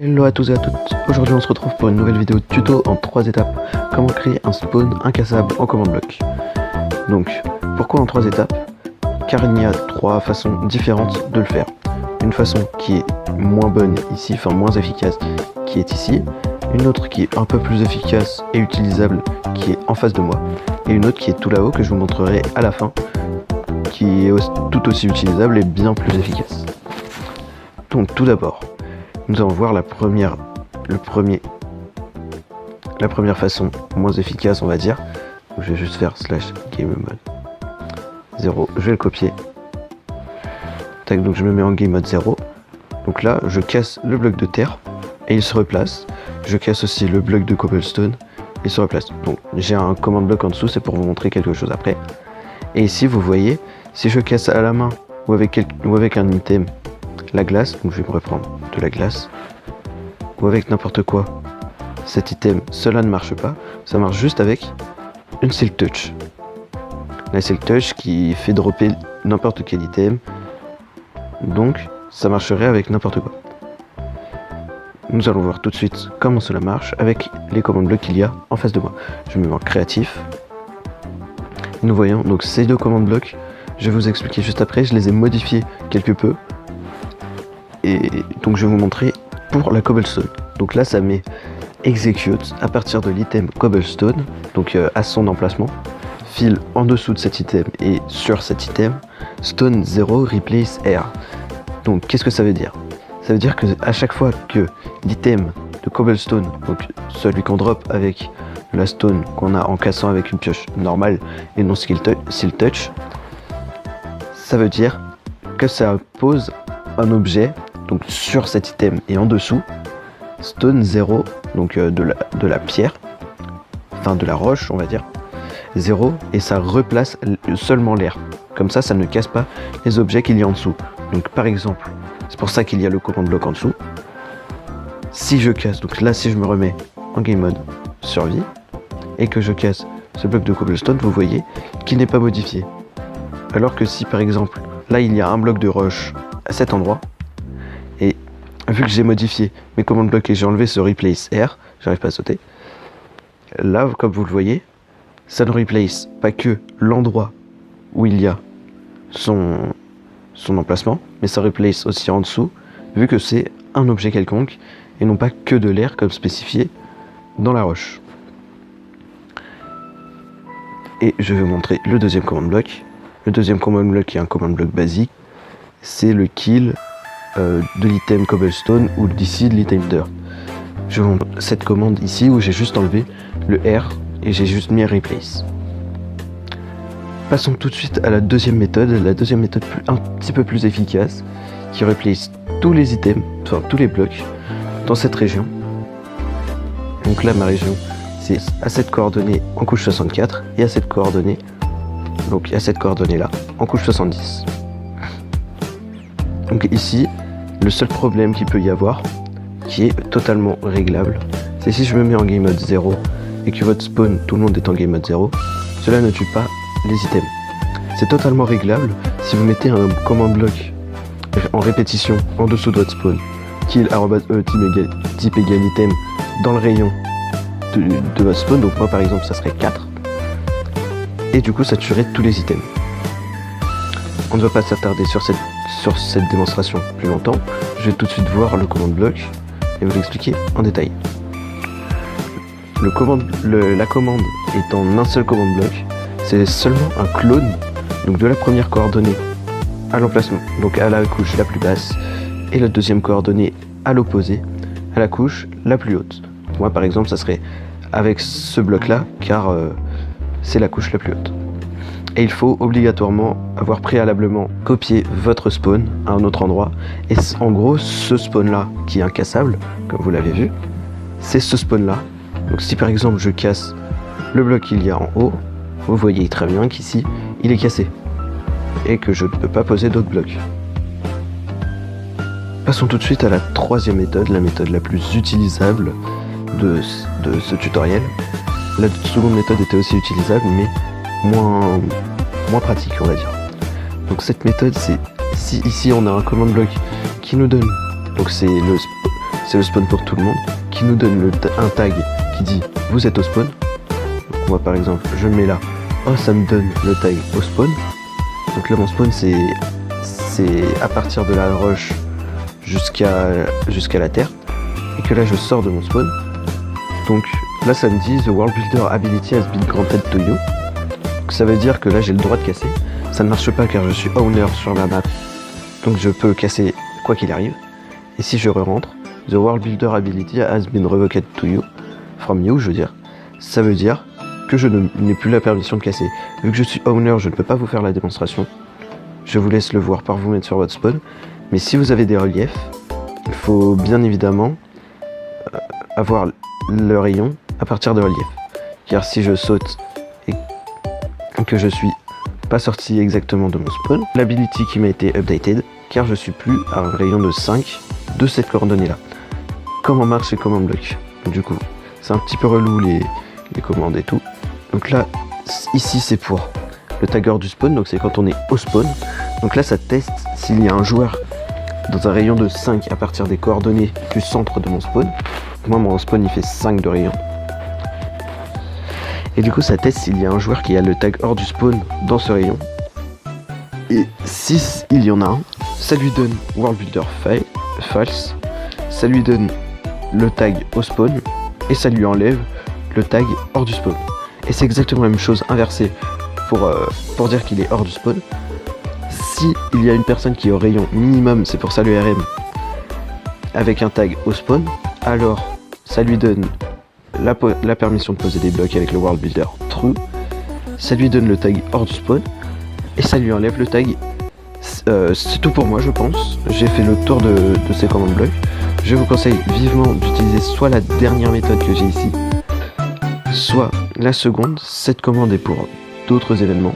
Hello à tous et à toutes, aujourd'hui on se retrouve pour une nouvelle vidéo tuto en 3 étapes. Comment créer un spawn incassable en command block. Donc, pourquoi en 3 étapes? Car il y a 3 façons différentes de le faire. Une façon qui est moins bonne ici, enfin moins efficace, qui est ici. Une autre qui est un peu plus efficace et utilisable, qui est en face de moi. Et une autre qui est tout là-haut, que je vous montrerai à la fin, qui est tout aussi utilisable et bien plus efficace. Donc tout d'abord, nous allons voir la première façon moins efficace, on va dire. Je vais juste faire /game mode 0, je vais le copier. Tac, donc je me mets en game mode 0. Donc là, je casse le bloc de terre et il se replace. Je casse aussi le bloc de cobblestone et il se replace. Donc j'ai un command block en dessous, c'est pour vous montrer quelque chose après. Et ici, vous voyez, si je casse à la main ou avec un item la glace, donc je vais me reprendre de la glace, ou avec n'importe quoi, cet item, cela ne marche pas, ça marche juste avec une Silk Touch. La Silk Touch qui fait dropper n'importe quel item, donc ça marcherait avec n'importe quoi. Nous allons voir tout de suite comment cela marche avec les command blocks qu'il y a en face de moi. Je me mets en créatif. Nous voyons donc ces deux command blocks, je vais vous expliquer juste après, je les ai modifiés quelque peu. Et donc je vais vous montrer pour la cobblestone. Donc là ça met execute à partir de l'item cobblestone, donc à son emplacement, file en dessous de cet item et sur cet item, stone 0 replace air. Donc qu'est-ce que ça veut dire? Ça veut dire que à chaque fois que l'item de cobblestone, donc celui qu'on drop avec la stone qu'on a en cassant avec une pioche normale et non Silk Touch, ça veut dire que ça pose un objet donc sur cet item et en dessous stone 0, donc de la pierre, enfin de la roche on va dire, 0, et ça replace seulement l'air. Comme ça ne casse pas les objets qu'il y a en dessous. Donc par exemple, c'est pour ça qu'il y a le command block en dessous. Si je casse, donc là si je me remets en game mode survie et que je casse ce bloc de cobblestone, vous voyez qu'il n'est pas modifié. Alors que si par exemple là il y a un bloc de roche à cet endroit, et vu que j'ai modifié mes command blocks et j'ai enlevé ce replace air, j'arrive pas à sauter, là comme vous le voyez, ça ne replace pas que l'endroit où il y a son emplacement, mais ça replace aussi en dessous, vu que c'est un objet quelconque et non pas que de l'air comme spécifié dans la roche. Et je vais vous montrer le deuxième command block. Le deuxième command block qui est un command block basique, c'est le kill de l'item cobblestone ou d'ici de l'item dirt. Je vous montre cette commande ici où j'ai juste enlevé le R et j'ai juste mis replace. Passons tout de suite à la deuxième méthode un petit peu plus efficace, qui replace tous les items, enfin tous les blocs dans cette région. Donc là ma région c'est à cette coordonnée en couche 64 et à cette coordonnée, donc à cette coordonnée là en couche 70. Donc ici, le seul problème qu'il peut y avoir, qui est totalement réglable, c'est si je me mets en game mode 0 et que votre spawn, tout le monde est en game mode 0, cela ne tue pas les items. C'est totalement réglable si vous mettez un command block en répétition en dessous de votre spawn, kill type égal item dans le rayon de votre spawn, donc moi par exemple ça serait 4, et du coup ça tuerait tous les items. On ne va pas s'attarder sur cette démonstration plus longtemps, je vais tout de suite voir le command block et vous l'expliquer en détail. La commande est en un seul command block, c'est seulement un clone donc de la première coordonnée à l'emplacement, donc à la couche la plus basse, et la deuxième coordonnée à l'opposé, à la couche la plus haute. Moi par exemple ça serait avec ce bloc là, car c'est la couche la plus haute. Et il faut obligatoirement avoir préalablement copié votre spawn à un autre endroit. Et en gros, ce spawn là, qui est incassable, comme vous l'avez vu, c'est ce spawn là. Donc si par exemple je casse le bloc qu'il y a en haut, vous voyez très bien qu'ici, il est cassé. Et que je ne peux pas poser d'autres blocs. Passons tout de suite à la troisième méthode, la méthode la plus utilisable de ce tutoriel. La seconde méthode était aussi utilisable, mais moins pratique on va dire. Donc cette méthode c'est si ici on a un command block qui nous donne, donc c'est c'est le spawn pour tout le monde, qui nous donne un tag qui dit vous êtes au spawn. Donc moi par exemple, je le mets là, oh ça me donne le tag au spawn. Donc là mon spawn c'est à partir de la roche jusqu'à la terre, et que là je sors de mon spawn. Donc là ça me dit the world builder ability has been granted to you. Donc, ça veut dire que là j'ai le droit de casser. Ça ne marche pas car je suis owner sur la map, donc je peux casser quoi qu'il arrive. Et si je re-rentre, the world builder ability has been revoked to you, from you, je veux dire, ça veut dire que je n'ai plus la permission de casser. Vu que je suis owner, je ne peux pas vous faire la démonstration. Je vous laisse le voir par vous-même sur votre spawn. Mais si vous avez des reliefs, il faut bien évidemment avoir le rayon à partir de reliefs. Car si je saute et que je suis pas sorti exactement de mon spawn, l'ability qui m'a été updated, car je suis plus à un rayon de 5 de cette coordonnée là. Comment marche les command blocs? Du coup, c'est un petit peu relou les commandes et tout. Donc là, ici c'est pour le tagger du spawn, donc c'est quand on est au spawn. Donc là ça teste s'il y a un joueur dans un rayon de 5 à partir des coordonnées du centre de mon spawn. Moi mon spawn il fait 5 de rayon. Et du coup ça teste s'il y a un joueur qui a le tag hors du spawn dans ce rayon. Et si il y en a un, ça lui donne World Builder false, ça lui donne le tag au spawn, et ça lui enlève le tag hors du spawn. Et c'est exactement la même chose inversée pour dire qu'il est hors du spawn. Si il y a une personne qui est au rayon minimum, c'est pour ça le RM, avec un tag au spawn, alors ça lui donne la permission de poser des blocs avec le World Builder true, ça lui donne le tag hors du spawn, et ça lui enlève le tag. C'est tout pour moi je pense, j'ai fait le tour de ces command blocs. Je vous conseille vivement d'utiliser soit la dernière méthode que j'ai ici, soit la seconde. Cette commande est pour d'autres événements.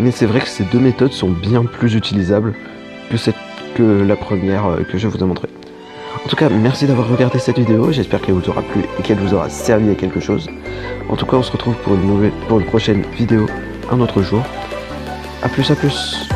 Mais c'est vrai que ces deux méthodes sont bien plus utilisables que la première que je vous ai montrée. En tout cas, merci d'avoir regardé cette vidéo, j'espère qu'elle vous aura plu et qu'elle vous aura servi à quelque chose. En tout cas, on se retrouve pour une prochaine vidéo un autre jour. A plus, à plus.